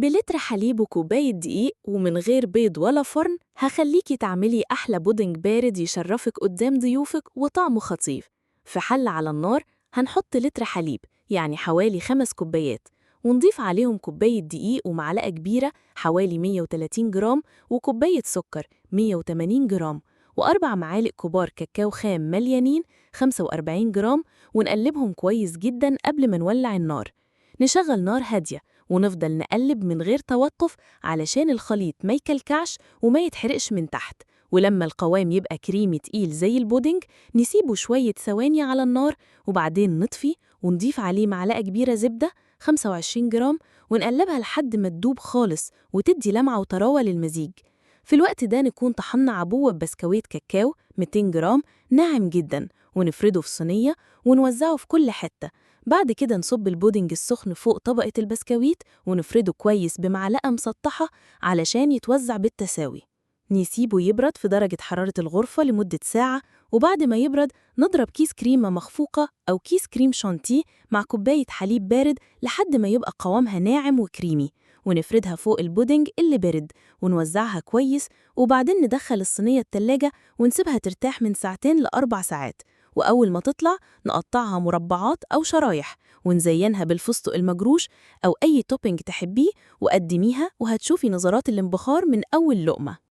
بلتر حليب وكوباية دقيق ومن غير بيض ولا فرن هخليكي تعملي أحلى بودنج بارد يشرفك قدام ضيوفك وطعمه خطير. في حلة على النار هنحط لتر حليب يعني حوالي 5 كوبايات، ونضيف عليهم كوباية دقيق ومعلقة كبيرة حوالي 130 جرام وكوباية سكر 180 جرام وأربع معالق كبار كاكاو خام مليانين 45 جرام، ونقلبهم كويس جدا قبل ما نولع النار. نشغل نار هادية ونفضل نقلب من غير توقف علشان الخليط ما يكلكعش وما يتحرقش من تحت. ولما القوام يبقى كريمي تقيل زي البودنج نسيبه شوية ثواني على النار، وبعدين نطفي ونضيف عليه معلقة كبيرة زبدة 25 جرام ونقلبها لحد ما تدوب خالص وتدي لمعة وطراوة للمزيج. في الوقت ده نكون طحنا عبوة بسكويت كاكاو 200 جرام ناعم جدا، ونفرده في صينية ونوزعه في كل حتة. بعد كده نصب البودنج السخن فوق طبقة البسكويت ونفرده كويس بمعلقة مسطحة علشان يتوزع بالتساوي. نسيبه يبرد في درجة حرارة الغرفة لمدة ساعة، وبعد ما يبرد نضرب كيس كريمة مخفوقة أو كيس كريم شانتيه مع كوباية حليب بارد لحد ما يبقى قوامها ناعم وكريمي، ونفردها فوق البودنج اللي برد ونوزعها كويس. وبعدين ندخل الصينية التلاجة ونسيبها ترتاح من 2 ل4 ساعات، وأول ما تطلع نقطعها مربعات أو شرايح ونزينها بالفستق المجروش أو أي توبينج تحبيه وقدميها، وهتشوفي نظرات الانبهار من أول لقمة.